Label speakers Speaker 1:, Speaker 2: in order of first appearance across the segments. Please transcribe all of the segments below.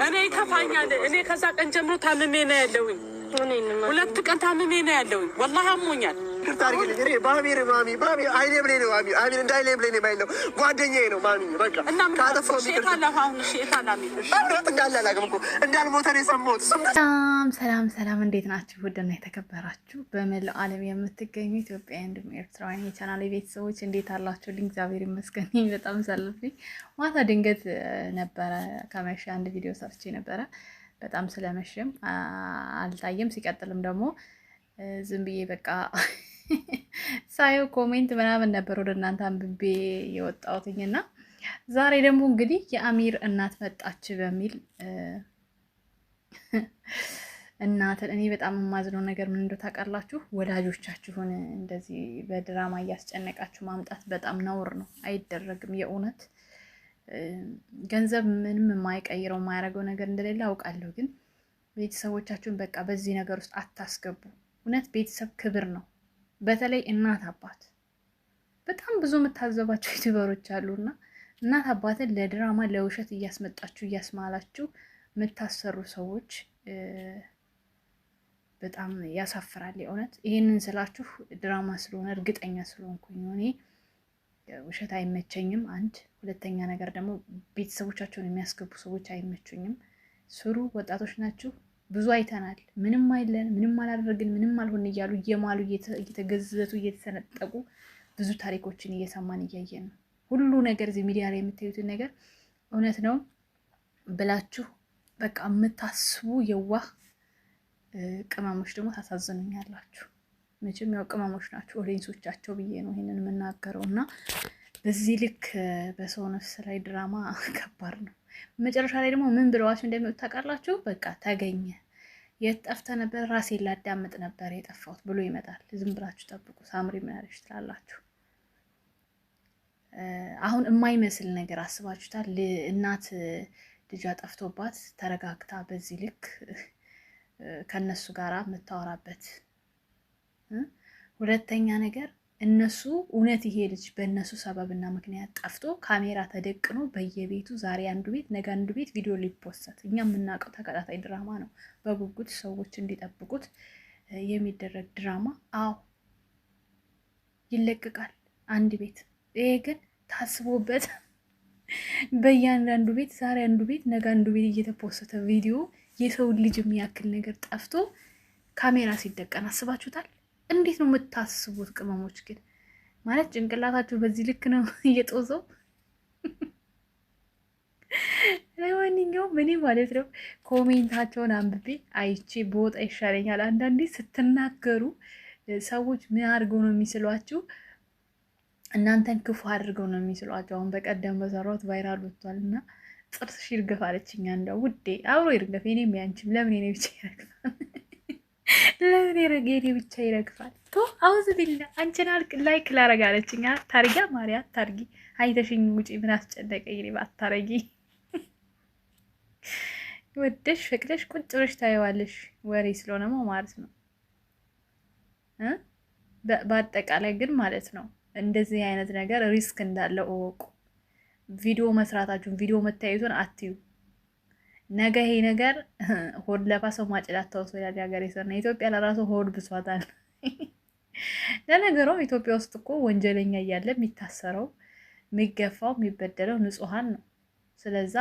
Speaker 1: እኔ ይከፋኛል። እኔ ከዛ ቀን ጀምሮ ታምሜ ነው ያለሁኝ። 2 ቀን ታምሜ ነው ያለሁኝ። ወላሂ አሞኛል።
Speaker 2: ባሚር ማሚ ባሚ አይኔ ብሌ ነው ማሚ አሚን እንዳይሌ ብሌ ነው ባይለው ጓደኛዬ ነው ማሚ በቃ
Speaker 1: እና ካጠፋው ሼታላፋው ሼታላሚ
Speaker 2: እንዳላላገም እኮ እንዳልሞተ ነው የሰማሁት።
Speaker 3: ሰላም እንዴት ናችሁ? ውድና የተከበራችሁ በመላው ዓለም የምትገኙ ኢትዮጵያውያን እንዲሁም ኤርትራውያን የቻናል ቤተሰቦች እንዴት አላችሁ? እግዚአብሔር ይመስገን በጣም ሰልፍኝ። ማታ ድንገት ነበረ ከመሸ አንድ ቪዲዮ ሰርቼ ነበረ። በጣም ስለመሸም አልታየም። ሲቀጥልም ደግሞ ዝም ብዬ በቃ ሳየው ኮሜንት ምናምን ነበር ወደ እናንተ አንብቤ የወጣሁትኝና ዛሬ ደግሞ እንግዲህ የአሚር እናት መጣች በሚል እናትን እኔ በጣም የማዝነው ነገር ምን እንደው ታውቃላችሁ? ወላጆቻችሁን እንደዚህ በድራማ እያስጨነቃችሁ ማምጣት በጣም ነውር ነው፣ አይደረግም። የእውነት ገንዘብ ምንም የማይቀይረው የማያደርገው ነገር እንደሌለ አውቃለሁ፣ ግን ቤተሰቦቻችሁን በቃ በዚህ ነገር ውስጥ አታስገቡ። እውነት ቤተሰብ ክብር ነው። በተለይ እናት አባት በጣም ብዙ የምታዘባቸው ዩቲዩበሮች አሉና እናት አባትን ለድራማ ለውሸት እያስመጣችሁ እያስማላችሁ የምታሰሩ ሰዎች በጣም ያሳፍራል። የእውነት ይሄንን ስላችሁ ድራማ ስለሆነ እርግጠኛ ስለሆንኩኝ እኔ ውሸት አይመቸኝም። አንድ ሁለተኛ ነገር ደግሞ ቤተሰቦቻቸውን የሚያስገቡ ሰዎች አይመቹኝም። ስሩ፣ ወጣቶች ናችሁ። ብዙ አይተናል። ምንም አይለን፣ ምንም አላደረግን፣ ምንም አልሆን እያሉ እየማሉ እየተገዘቱ እየተሰነጠቁ ብዙ ታሪኮችን እየሰማን እያየን ነው። ሁሉ ነገር እዚህ ሚዲያ ላይ የምታዩትን ነገር እውነት ነው ብላችሁ በቃ የምታስቡ የዋህ ቅመሞች ደግሞ ታሳዝኑኛላችሁ። መቼም ያው ቅመሞች ናቸው ኦዲየንሶቻቸው ብዬ ነው ይሄንን የምናገረው። እና በዚህ ልክ በሰው ነፍስ ላይ ድራማ ከባድ ነው። መጨረሻ ላይ ደግሞ ምን ብለዋችሁ እንደሚወጣ ታውቃላችሁ? በቃ ተገኘ፣ የት ጠፍተህ ነበር? ራሴን ላዳምጥ ነበር የጠፋሁት ብሎ ይመጣል። ዝም ብላችሁ ጠብቁ። ሳምሪ ምን አለች ትላላችሁ? አሁን የማይመስል ነገር አስባችሁታል? እናት ልጇ ጠፍቶባት ተረጋግታ በዚህ ልክ ከነሱ ጋራ የምታወራበት። ሁለተኛ ነገር እነሱ እውነት ይሄ ልጅ በእነሱ ሰበብና ምክንያት ጠፍቶ ካሜራ ተደቅኖ በየቤቱ ዛሬ አንዱ ቤት ነገ አንዱ ቤት ቪዲዮ ሊፖሰት፣ እኛ የምናውቀው ተከታታይ ድራማ ነው። በጉጉት ሰዎች እንዲጠብቁት የሚደረግ ድራማ። አዎ ይለቀቃል አንድ ቤት። ይሄ ግን ታስቦበት በእያንዳንዱ ቤት ዛሬ አንዱ ቤት ነገ አንዱ ቤት እየተፖሰተ ቪዲዮ የሰው ልጅ የሚያክል ነገር ጠፍቶ ካሜራ ሲደቀን አስባችሁታል? እንዴት ነው የምታስቡት? ቅመሞች ግን ማለት ጭንቅላታችሁ በዚህ ልክ ነው እየጦዘው። ለማንኛውም እኔ ማለት ነው ኮሜንታቸውን አንብቤ አይቼ በወጣ ይሻለኛል። አንዳንዴ ስትናገሩ ሰዎች ምን አድርገው ነው የሚስሏችሁ? እናንተን ክፉ አድርገው ነው የሚስሏቸው። አሁን በቀደም በሰራሁት ቫይራል ወጥቷል እና ጥርስሽ ይርገፍ አለችኝ። እንደው ውዴ አብሮ ይርገፍ፣ እኔም ያንቺም። ለምን እኔ ብቻ ይረግፋል? ለምን የኔ ብቻ ይረግፋል? ቶ አውዝ ቢላ አንቺን ላይክ ላረግ አለችኝ። ታርጊ ማርያ ታርጊ፣ አይተሽኝ ውጪ፣ ምን አስጨነቀኝ? እኔ ባታረጊ ወደሽ ፈቅደሽ ቁጭ ብለሽ ታየዋለሽ። ወሬ ስለሆነ ማለት ነው። በአጠቃላይ ግን ማለት ነው እንደዚህ አይነት ነገር ሪስክ እንዳለው እወቁ። ቪዲዮ መስራታችሁን ቪዲዮ መታየቱን አትዩ። ነገ ይሄ ነገር ሆድ ለባሰው ማጭላት ተወሰደ ያለ ሀገር የሰና ኢትዮጵያ ለራሱ ሆድ ብሷታል። ለነገሩ ኢትዮጵያ ውስጥ እኮ ወንጀለኛ እያለ የሚታሰረው የሚገፋው የሚበደለው ንጹሃን ነው። ስለዛ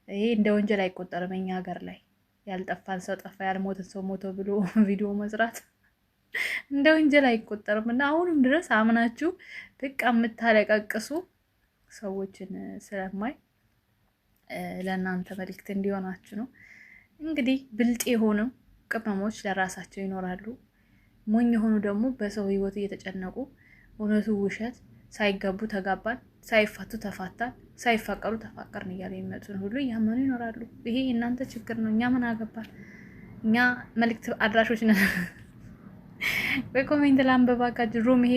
Speaker 3: ይሄ እንደ ወንጀል አይቆጠርም። እኛ ሀገር ላይ ያልጠፋን ሰው ጠፋ፣ ያልሞተን ሰው ሞቶ ብሎ ቪዲዮ መስራት እንደ ወንጀል አይቆጠርም። እና አሁንም ድረስ አምናችሁ በቃ የምታለቃቅሱ ሰዎችን ስለማይ ለእናንተ መልእክት እንዲሆናችሁ ነው። እንግዲህ ብልጥ የሆኑ ቅመሞች ለራሳቸው ይኖራሉ። ሞኝ የሆኑ ደግሞ በሰው ህይወት እየተጨነቁ እውነቱ ውሸት፣ ሳይጋቡ ተጋባን፣ ሳይፋቱ ተፋታን፣ ሳይፋቀሩ ተፋቀርን እያሉ የሚመጡን ሁሉ እያመኑ ይኖራሉ። ይሄ እናንተ ችግር ነው። እኛ ምን አገባል? እኛ መልእክት አድራሾች ነን። በኮሜንት ላንበባካችሁ ሩም ይሄ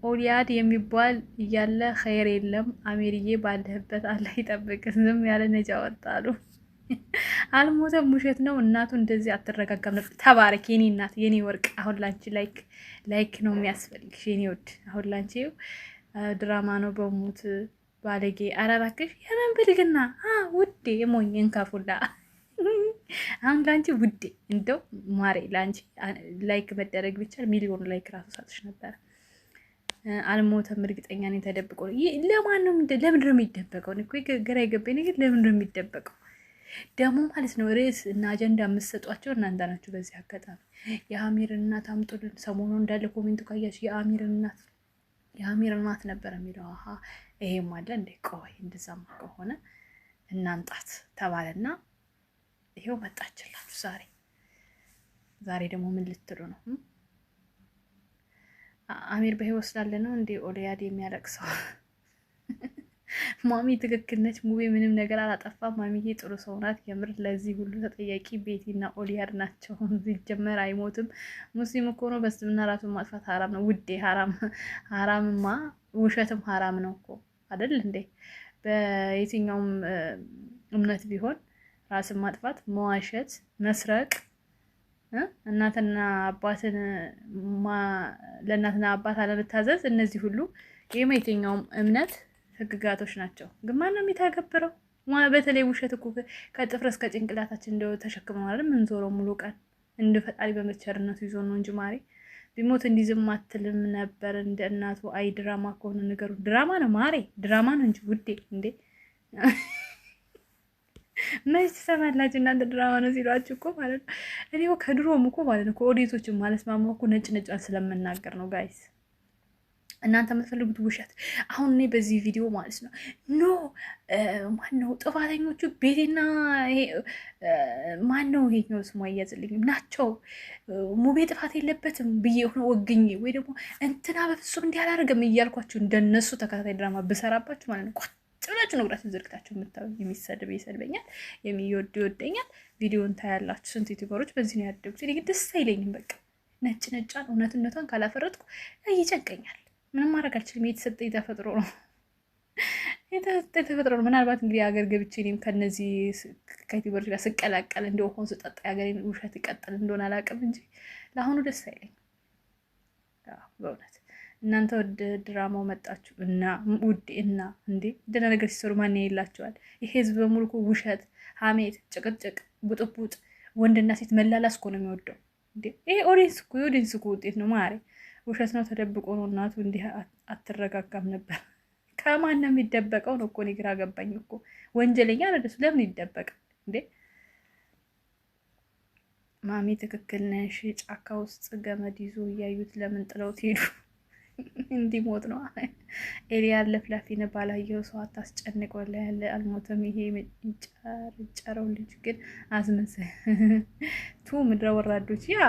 Speaker 3: ኦሊያድ የሚባል እያለ ኸይር የለም። አሜሪዬ ባለህበት አላህ ይጠብቅ። ዝም ያለ ነጃ ወጣሉ። አልሞተም፣ ውሸት ነው። እናቱ እንደዚህ አትረጋጋም ነበር። ተባረክ የኔ እናት፣ የኔ ወርቅ። አሁን ላንቺ ላይክ ነው የሚያስፈልግሽ የኔ ወድ። አሁን ላንቺ ድራማ ነው በሙት ባለጌ አራራክሽ የምን ብልግና ውዴ ሞኝ እንካፉላ አሁን ላንቺ ውዴ እንደው ማሬ ላንቺ ላይክ መደረግ ቢቻል ሚሊዮን ላይክ ራሱ ሳጥሽ ነበር። አልሞተም እርግጠኛ ነኝ። ተደብቆ ለማን ነው ለምንድን ነው የሚደበቀው? እኮ ግራ የገባኝ ነገር ለምንድን ነው የሚደበቀው ደግሞ ማለት ነው። ርዕስ እና አጀንዳ የምትሰጧቸው እናንተ ናችሁ። በዚህ አጋጣሚ የአሚር እናት አምጡልን። ሰሞኑን እንዳለ ኮሜንቱ ካያችሁ የአሚር እናት ነበር የሚለው። ይሄም አለ እንደ ቆይ እንደዛማ ከሆነ እናንጣት ተባለና ይሄው መጣችላችሁ። ዛሬ ደግሞ ምን ልትሉ ነው? አሚር በህይወት ስላለ ነው እንዴ ኦሊያድ የሚያለቅሰው? ማሚ ትክክል ነች። ሙቤ ምንም ነገር አላጠፋም። ማሚዬ ጥሩ ሰው ናት። የምር ለዚህ ሁሉ ተጠያቂ ቤቲና ኦሊያድ ናቸው። ሲጀመር አይሞትም። ሙስሊም እኮ ነው። በስምና ራሱን ማጥፋት ሀራም ነው ውዴ። ሀራምማ ውሸትም ሀራም ነው እኮ አይደል እንዴ? በየትኛውም እምነት ቢሆን ራስን ማጥፋት፣ መዋሸት፣ መስረቅ፣ እናትና አባትን ለእናትና አባት አለመታዘዝ፣ እነዚህ ሁሉ የየትኛውም እምነት ህግጋቶች ናቸው። ግን ማን ነው የሚተገብረው? በተለይ ውሸት እኮ ከጥፍር እስከ ጭንቅላታችን እንደው ተሸክመን አይደል የምንዞረው ሙሉ ቀን። እንደ ፈጣሪ በመቸርነቱ ይዞ ነው እንጂ ማሪ ቢሞት እንዲዝም አትልም ነበር እንደ እናቱ። አይ ድራማ ከሆነ ነገሩ ድራማ ነው ማሪ፣ ድራማ ነው እንጂ ውዴ። እንዴ መች ትሰማላችሁ እናንተ? ድራማ ነው ሲሏችሁ እኮ ማለት ነው። እኔ ከድሮም እኮ ማለት ነው ከኦዲየንሶችም ማለት ማማ እኮ ነጭ ስለምናገር ነው ጋይስ። እናንተ የምትፈልጉት ውሸት። አሁን እኔ በዚህ ቪዲዮ ማለት ነው ማነው ጥፋተኞቹ? ቤቴና ማነው ይሄኛው ስሙ አያዝልኝም ናቸው። ሙቤ ጥፋት የለበትም ብዬ የሆነ ወግኝ ወይ ደግሞ እንትና በፍጹም እንዲህ አላደርግም እያልኳችሁ እንደነሱ ተከታታይ ድራማ ብሰራባችሁ ማለት ነው ጭብላችሁ ነግራችሁ ዝርግታችሁ የምታዩ የሚሰድብ ይሰድበኛል፣ የሚወድ ይወደኛል። ቪዲዮን ታያላችሁ። ስንት ዩቲዩበሮች በዚህ ነው ያደጉት። እኔ ግን ደስ አይለኝም። በቃ ነጭ እውነትነቷን ካላፈረጥኩ ይጨንቀኛል። ምንም ማድረግ አልችልም። የተሰጠኝ ተፈጥሮ ነው። ምናልባት እንግዲህ ሀገር ገብቼ እኔም ከነዚህ ከዩቲዩበሮች ጋር ስቀላቀል እንደ ውሃውን ስጠጣ የሀገሬን ውሸት ይቀጥል እንደሆነ አላውቅም እንጂ ለአሁኑ ደስ አይለኝም በእውነት። እናንተ ወደ ድራማው መጣችሁ እና ውዴ እና እንዴ ደህና ነገር ሲሰሩ ማን የላቸዋል? ይሄ ህዝብ በሙሉ እኮ ውሸት፣ ሀሜት፣ ጭቅጭቅ፣ ቡጥቡጥ፣ ወንድና ሴት መላላስ እኮ ነው የሚወደው። እንዴ ይሄ ኦዲየንስ እኮ ውጤት ነው ማሬ። ውሸት ነው ተደብቆ ነው። እናቱ እንዲህ አትረጋጋም ነበር። ከማን ነው የሚደበቀው ነው እኮ እኔ ግራ ገባኝ እኮ። ወንጀለኛ ነደሱ ለምን ይደበቃል እንዴ? ማሚ ትክክል ነሽ። ጫካ ውስጥ ገመድ ይዞ እያዩት ለምን ጥለውት ሄዱ? እንዲሞት ነው። ኤልያስ ለፍላፊ ነው። ባላየው ሰው አታስጨንቅ። ወላ ያለ አልሞተም። ይሄ ጨረው ልጅ ግን አስመሰል ምድረ ወራዶች ያ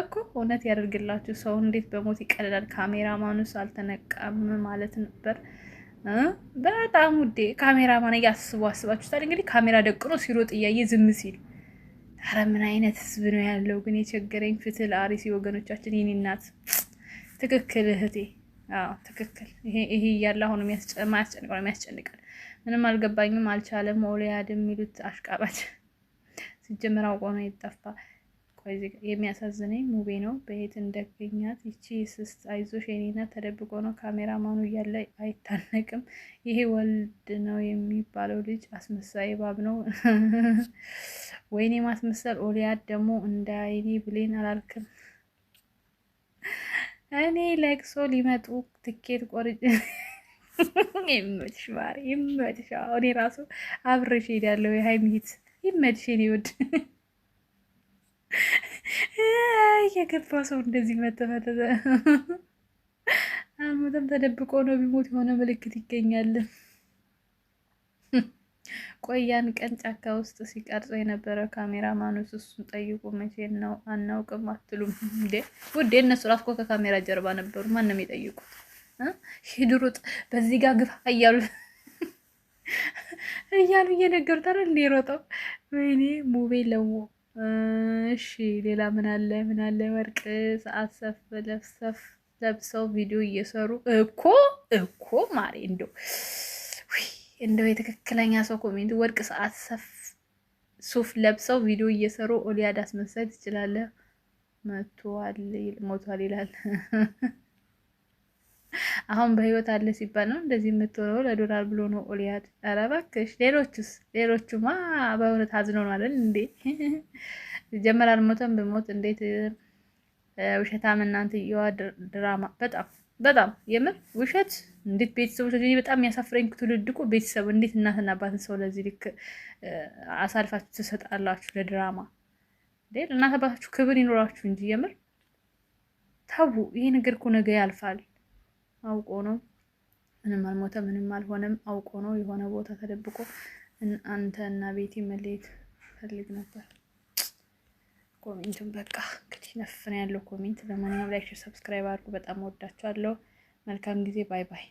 Speaker 3: እኮ እውነት ያደርግላችሁ። ሰው እንዴት በሞት ይቀልላል? ካሜራማኑስ አልተነቃም ማለት ነበር። በጣም ውዴ ካሜራማን አስባችሁታል? እንግዲህ ካሜራ ደቅኖ ሲሮጥ እያየ ዝም ሲል፣ ኧረ ምን አይነት ህዝብ ነው ያለው? ግን የቸገረኝ ፍትህ ለአርሲ ወገኖቻችን። የኔ እናት ትክክል እህቴ፣ ትክክል። ይሄ እያለ አሁን ማያስጨንቀው ነው የሚያስጨንቃል። ምንም አልገባኝም፣ አልቻለም። ኦሊያድ የሚሉት አሽቃባጭ ሲጀመር አውቆ ነው የጠፋ። የሚያሳዝነኝ ሙቤ ነው። በየት እንደገኛት ይቺ ስስት አይዞሽ የኔና ተደብቆ ነው። ካሜራማኑ እያለ አይታነቅም። ይሄ ወልድ ነው የሚባለው ልጅ አስመሳይ እባብ ነው። ወይኔ ማስመሰል። ኦሊያድ ደግሞ እንደ አይኔ ብሌን አላልክም። እኔ ለቅሶ ሊመጡ ትኬት ቆርጭ። ይመችሽ ማሪ ይመችሽ። እኔ ራሱ አብሬሽ ሄዳለሁ። የሀይሚት ይመችሽ የኔ ውድ። የገባ ሰው እንደዚህ መተፈተተ አልሞተም ተደብቆ ነው። ቢሞት የሆነ ምልክት ይገኛል። ቆያን ቀን ጫካ ውስጥ ሲቀርጸው የነበረው ካሜራማኑስ እሱን ጠይቁ። መቼ ነው አናውቅም አትሉም እንዴ? ውዴ እነሱ ራስ እኮ ከካሜራ ጀርባ ነበሩ። ማንም የጠይቁት ሂድሩጥ በዚህ ጋር ግፋ እያሉ እየነገሩት አይደል እንዴ ሮጠው። ወይኔ ሙቤ ለው እሺ ሌላ ምን አለ? ወርቅ ሰዓት ሰፍ ለብሰው ቪዲዮ እየሰሩ እኮ ማሬ እንደው የትክክለኛ ሰው ኮሜንት ወርቅ ሰዓት ሱፍ ለብሰው ቪዲዮ እየሰሩ ኦሊያድ አስመሳይ ትችላለህ። ሞቷል ይላል። አሁን በህይወት አለ ሲባል ነው እንደዚህ የምትሆነው ለዶላር ብሎ ነው ኦሊያድ። ኧረ እባክሽ ሌሎቹማ በእውነት አዝነው ነው አይደል እንዴ? ጀመር አልሞተም ብሞት እንዴት ውሸታም እናንተ የዋ ድራማ በጣም የምር ውሸት እንዴት ቤተሰቦች እኔ በጣም የሚያሳፍረኝ ትውልድ እኮ ቤተሰብ እንዴት እናትና አባትን ሰው ለዚህ ልክ አሳልፋችሁ ትሰጣላችሁ ለድራማ እንዴ? እናት አባታችሁ ክብር ይኖራችሁ እንጂ የምር ታው ይሄ ነገር እኮ ነገ ያልፋል። አውቆ ነው ምንም አልሞተ ምንም አልሆነም። አውቆ ነው የሆነ ቦታ ተደብቆ አንተ እና ቤቲ መለየት ፈልግ ነበር። ኮሜንቱን በቃ እንግዲህ ነፍን ያለው ኮሜንት። ለማንኛውም ላይክ፣ ሰብስክራይብ አድርጉ። በጣም ወዳችኋለሁ። መልካም ጊዜ። ባይ ባይ።